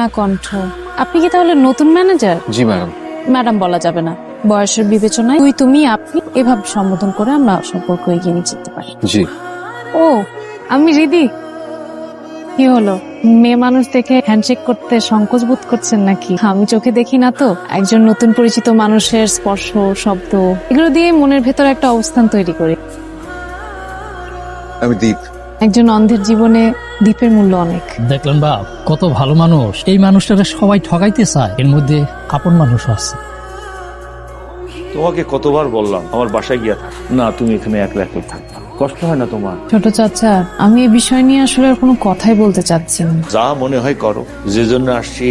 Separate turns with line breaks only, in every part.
না কণ্ঠ। আপনি কি তাহলে নতুন ম্যানেজার?
জি ম্যাডাম।
ম্যাডাম বলা যাবে না, বয়সের বিবেচনায় তুই তুমি আপনি এভাবে সম্বোধন করে আমরা সম্পর্ক এগিয়ে নিয়ে যেতে পারি।
জি।
ও আমি রিদি। কি হলো, মেয়ে মানুষ দেখে হ্যান্ডশেক করতে সংকোচ বোধ করছেন নাকি? আমি চোখে দেখি না তো, একজন নতুন পরিচিত মানুষের স্পর্শ, শব্দ এগুলো দিয়ে মনের ভেতর একটা অবস্থান তৈরি করি।
আমি দীপ।
একজন অন্ধের জীবনে দ্বীপের মূল্য অনেক।
দেখলেন বাপ, কত ভালো মানুষ। এই মানুষটাকে সবাই ঠকাইতে চায়, এর মধ্যে আপন মানুষ আছে।
তোমাকে কতবার বললাম আমার বাসায় গিয়া থাক না, তুমি এখানে একলা একলা থাকবা, কষ্ট হয় না তোমার?
ছোট চাচা, আমি এই বিষয় নিয়ে আসলে আর কোনো কথাই বলতে চাচ্ছি না।
যা মনে হয় করো, যে জন্য আসছি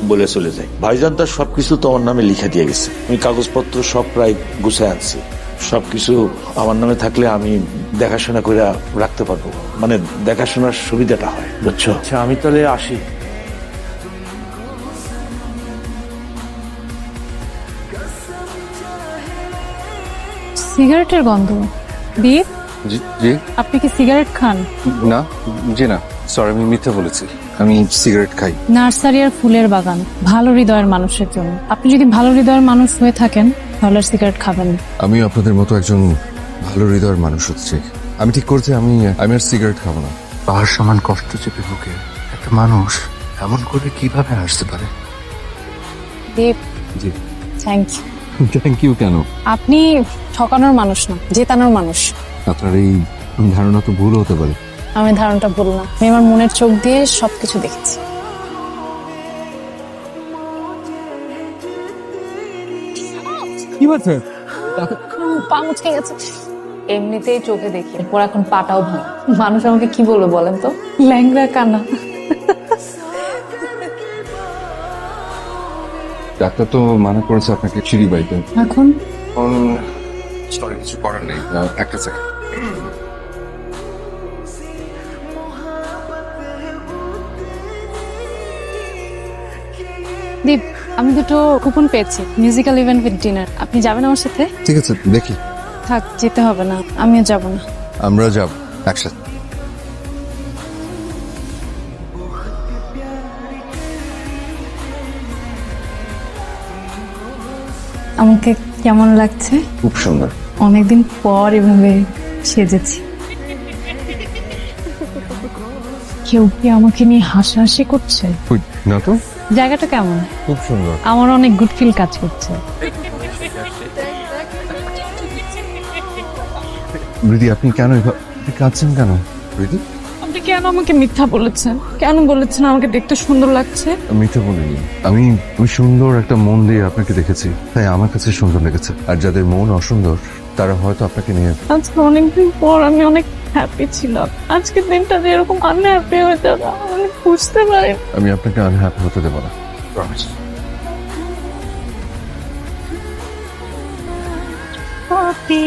বলে চলে যাই। ভাইজান তার সবকিছু তোমার নামে লিখে দিয়ে গেছে, আমি কাগজপত্র সব প্রায় গুছায় আনছি। সবকিছু আমার নামে থাকলে আমি দেখাশোনা করে রাখতে পারবো, মানে দেখাশোনার সুবিধাটা হয়, বুঝছো? আচ্ছা আমি তাহলে আসি।
সিগারেটের গন্ধ। দীপ,
জি জি।
আপনি কি সিগারেট খান?
না, জি না, সরি, আমি মিথ্যা বলেছি। আমি সিগারেট খাই।
নার্সারি আর ফুলের বাগান ভালো হৃদয়ের মানুষের জন্য। আপনি যদি ভালো হৃদয়ের মানুষ হয়ে থাকেন তাহলে আর সিগারেট খাবেন না।
আমি আপনাদের মতো একজন ভালো হৃদয়ের মানুষ হতে চাই। আমি ঠিক করছি আমি আর সিগারেট খাবো না। পাহাড় সমান কষ্ট চেপে বুকে একটা মানুষ এমন করে কিভাবে আসতে পারে?
Deep,
ji.
Thank you.
Thank you কেন?
আপনি ঠকানোর মানুষ না, জেতানোর মানুষ।
আপনার এই ধারণা তো ভুল হতে পারে।
আমি ধারণাটা ভুল না, আমি আমার মনের চোখ দিয়ে সবকিছু দেখেছি।
কি বলছে?
পা মুচকে গেছে। এমনিতেই চোখে দেখি, এরপর এখন পাটাও ভাঙে। মানুষ আমাকে কি বলবে বলেন তো? ল্যাংড়া কানা।
ডাক্তার তো মানা করেছে আপনাকে সিঁড়ি বাইতে।
এখন
সরি, কিছু করার নেই। একটা সেকেন্ড।
দীপ, আমি দুটো কুপন পেয়েছি, মিউজিক্যাল ইভেন্ট উইথ ডিনার। আপনি যাবেন আমার সাথে?
ঠিক আছে, দেখি।
থাক, যেতে হবে না, আমিও যাব না।
আমরা যাব একসাথে।
আমাকে কেমন লাগছে?
খুব সুন্দর।
অনেকদিন পর এভাবে সেজেছি। কেউ কি আমাকে নিয়ে হাসাহাসি করছে?
ওই, না তো।
জায়গাটা কেমন?
খুব সুন্দর।
আমার অনেক গুড ফিল কাজ করছে।
রিদি, আপনি কেন কাঁদছেন কেন? রিদি,
আপনি কেন আমাকে মিথ্যা বলেছেন? কেন বলেছেন আমাকে দেখতে সুন্দর লাগছে?
আমি তো বলিনি। আমি সুন্দর একটা মন দিয়ে আপনাকে দেখেছি, তাই আমার কাছে সুন্দর লেগেছে। আর যাদের মন অসুন্দর তারা হয়তো আপনাকে নিয়ে।
আজকে অনেকদিন পর আমি অনেক হ্যাপি ছিলাম। আজকের দিনটা যে এরকম আনহ্যাপি হয়ে যাবে আমি বুঝতে পারি।
আমি আপনাকে আনহ্যাপি হতে দেবো না, প্রমিস।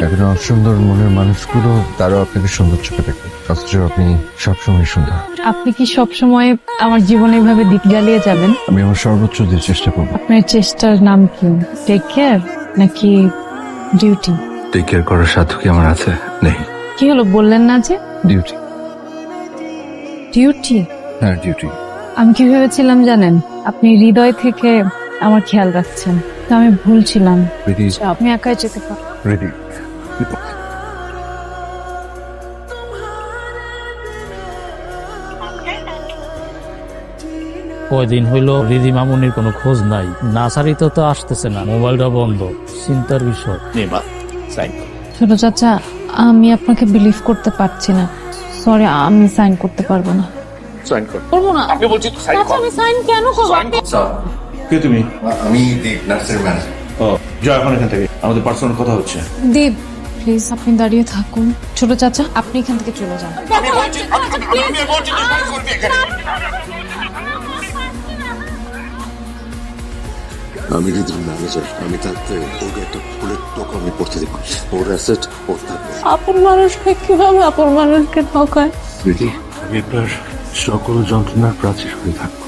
এখন অসুন্দর মনের মানুষগুলো তারাও আপনাকে সুন্দর চোখে দেখবে, অথচ আপনি সবসময় সুন্দর।
আপনি কি সবসময় আমার জীবনে এভাবে দিক জ্বালিয়ে যাবেন?
আমি আমার সর্বোচ্চ দিয়ে চেষ্টা করবো।
আপনার চেষ্টার নাম কি? টেক কেয়ার নাকি ডিউটি?
টেক কেয়ার করার সাধ্য কি আমার আছে? নেই।
কি হলো, বললেন না যে?
ডিউটি।
ডিউটি?
হ্যাঁ, ডিউটি।
আমি কি ভেবেছিলাম জানেন, আপনি হৃদয় থেকে আমার খেয়াল রাখছেন। তো আমি ভুল ছিলাম।
রেডি?
আপনি একাই যেতে পারেন।
রেডি।
কয়দিন হইলো রিদি মামুনির কোনো খোঁজ নাই। নার্সারিতে তো আসতেছে না, মোবাইলটা বন্ধ। চিন্তার বিষয়।
ছোট চাচা, আমি আপনাকে বিলিভ করতে পারছি না। সরি, আমি সাইন করতে পারবো না।
সাইন কর।
করবো না।
আমি বলছি তো সাইন
চাচা,
কর।
আমি সাইন কেন করবো?
কে তুমি?
আমি দীপ, নার্সের ম্যানেজার।
ও যাও এখন এখান থেকে, আমাদের পার্সোনাল কথা হচ্ছে।
দীপ, প্লিজ আপনি দাঁড়িয়ে থাকুন। ছোট চাচা, আপনি এখান থেকে চলে যান।
আমি রিদির ম্যানেজার। আমি থাকতে ওকে একটা ফুলের টোকা আমি পড়তে দেবো। ওর অ্যাসেট ওর থাকবে।
আপন মানুষকে কিভাবে আপন মানুষকে ঠকায়?
রিদি, আমি আপনার সকল যন্ত্রণার প্রাচীর হয়ে থাকবো।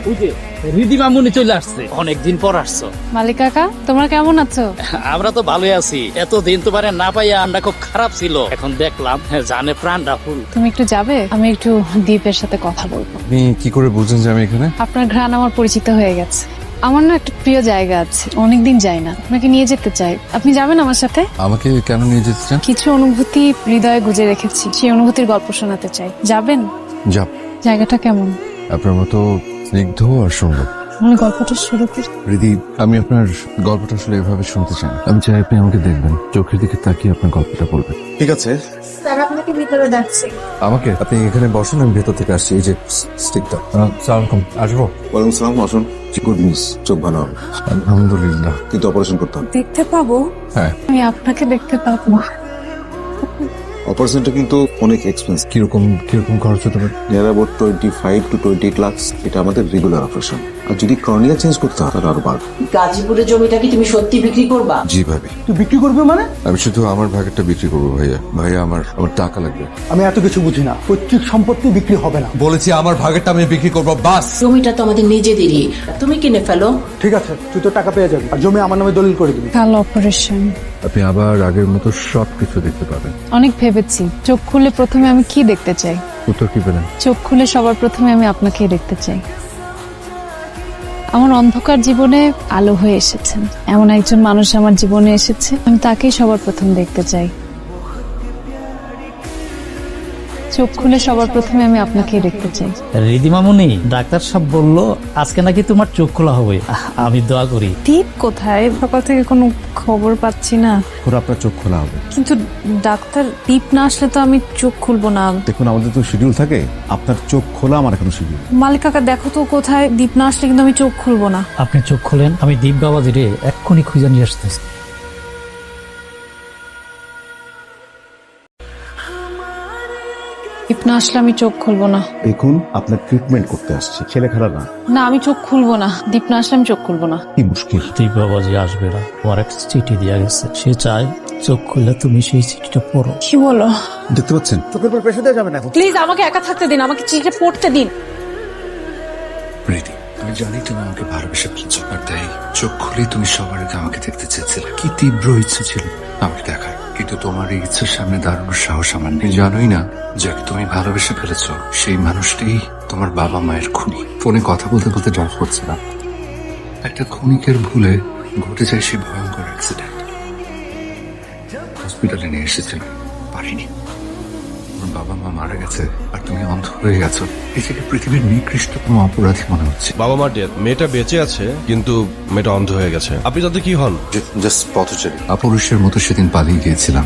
ওই যে রিদি মামুনি চলে আসছে, অনেকদিন পর আসছো।
মালিক কাকা, তোমরা কেমন আছো?
আমরা তো ভালোই আছি, এতদিন তোমার না পাইয়া আমরা খুব খারাপ ছিল, এখন দেখলাম জানে প্রাণটা ফুল।
তুমি একটু যাবে? আমি একটু দীপের সাথে কথা বলবো।
আপনি কি করে বুঝলেন যে আমি এখানে?
আপনার ঘ্রাণ আমার পরিচিত হয়ে গেছে। আমার না একটা প্রিয় জায়গা আছে, অনেকদিন যাই না, আপনাকে নিয়ে যেতে চাই। আপনি যাবেন আমার সাথে?
আমাকে কেন নিয়ে যেতে চান?
কিছু অনুভূতি হৃদয়ে গুজে রেখেছি, সেই অনুভূতির গল্প শোনাতে চাই। যাবেন?
যাব।
জায়গাটা কেমন?
আপনার মতো স্নিগ্ধ আর সুন্দর।
আমি গল্পটা শুরু করি।
রিদি, আমি আপনার গল্পটা আসলে এভাবে শুনতে চাই না। আমি চাই আপনি আমাকে দেখবেন, চোখের দিকে তাকিয়ে আপনার গল্পটা বলবেন। ঠিক আছে?
স্যার আপনাকে ভিতরে ডাকছি।
আমাকে? আপনি এখানে বসেন, আমি ভেতর থেকে আসছি। এই যে স্টিকটা। সালাম আলাইকুম। আসবো?
ওয়ালাইকুম সালাম, আসুন। গুড নিউজ, চোখ ভালো হবে,
আলহামদুলিল্লাহ।
কিন্তু অপারেশন করতে হবে।
দেখতে পাবো?
হ্যাঁ।
আমি আপনাকে দেখতে পাবো?
অপারেশনটা কিন্তু অনেক এক্সপেন্স,
কিরকম কিরকম খরচ হতে পারে?
Near about 25 to 28 lakh. এটা আমাদের রেগুলার অপারেশন, আর যদি কর্নিয়া চেঞ্জ করতে হয় তাহলে আরো বাড়বে।
গাজীপুরের জমিটা কি তুমি সত্যি বিক্রি করবা?
জি ভাবি।
তুই বিক্রি করবে মানে?
আমি শুধু আমার ভাগেরটা বিক্রি করবো ভাইয়া। ভাইয়া, আমার টাকা লাগবে।
আমি এত কিছু বুঝি না, পৈতৃক সম্পত্তি বিক্রি হবে না।
বলেছি আমার ভাগেরটা আমি বিক্রি করবো, বাস।
জমিটা তো আমাদের নিজেদেরই, তুমি কিনে ফেলো।
ঠিক আছে, তুই তো টাকা পেয়ে যাবি, আর জমি আমার নামে দলিল করে দিবি।
কাল অপারেশন,
আপনি আবার আগের মতো সবকিছু দেখতে পাবেন।
অনেক ভেবেছি। চোখ খুলে প্রথমে আমি কি দেখতে চাই?
উত্তর কি পেলেন?
চোখ খুলে সবার প্রথমে আমি আপনাকেই দেখতে চাই। আমার অন্ধকার জীবনে আলো হয়ে এসেছেন, এমন একজন মানুষ আমার জীবনে এসেছে, আমি তাকেই সবার প্রথম দেখতে চাই। চোখ খুলে সবার প্রথমে আমি আপনাকেই দেখতে চাই।
রিদি মামুনি, ডাক্তার সাহেব বললো আজকে নাকি তোমার চোখ খোলা হবে, আমি দোয়া করি।
দীপ কোথায়? সকাল থেকে কোনো খবর পাচ্ছি না।
করে আপনার চোখ খোলা হবে।
কিন্তু ডাক্তার, দীপ না আসলে তো আমি চোখ খুলবো না।
দেখুন, আমাদের তো শিডিউল থাকে, আপনার চোখ খোলা আমার এখনো শিডিউল।
মালিক কাকা, দেখো তো কোথায়? দীপ না আসলে কিন্তু আমি চোখ খুলবো না।
আপনি চোখ খোলেন, আমি দীপ বাবাজি রে এক্ষুনি খুঁজে নিয়ে আসতেছি।
দীপ না আসলে আমি চোখ খুলবো না।
দেখুন, আপনার ট্রিটমেন্ট করতে আসছে, ছেলে খেলা না।
না, আমি চোখ খুলবো না। দীপ না আসলে আমি চোখ খুলবো না।
কি মুশকিল।
দীপ বাবাজি আসবে না, ওর একটা চিঠি দেওয়া গেছে, সে চায় চোখ খুললে তুমি সেই চিঠিটা পড়ো।
কি বলো?
দেখতে পাচ্ছেন?
চোখের উপর প্রেশার দেওয়া যাবে না।
প্লিজ আমাকে একা থাকতে দিন, আমাকে চিঠিটা পড়তে দিন।
রিদি, আমি জানি তুমি আমাকে ভালোবেসে ফেলেছো, আর তাই চোখ খুলে তুমি সবার আগে আমাকে দেখতে চেয়েছিলে। কি তীব্র ইচ্ছে ছিল আমাকে দেখার, কিন্তু তোমার এই ইচ্ছার সামনে দাঁড়ানোর সাহস আমার নেই। জানোই না, যাকে তুমি ভালোবেসে ফেলেছো সেই মানুষটাই তোমার বাবা মায়ের খুনি। ফোনে কথা বলতে বলতে ড্রাইভ করছিলাম, একটা ক্ষণিকের ভুলে ঘটে যায় সেই ভয়ঙ্কর অ্যাক্সিডেন্ট। হসপিটালে নিয়ে এসেছিল, পারিনি। আমার বাবা মা মারা গেছে, আর তুমি অন্ধ হয়ে গেছো। নিজেকে পৃথিবীর নিকৃষ্টতম অপরাধী মনে হচ্ছে।
বাবা মার ডেথ, মেয়েটা বেঁচে আছে কিন্তু মেয়েটা অন্ধ হয়ে গেছে। আপনি তাতে কি হন?
জাস্ট পথচারী। অপরুষের মতো সেদিন পালিয়ে গিয়েছিলাম।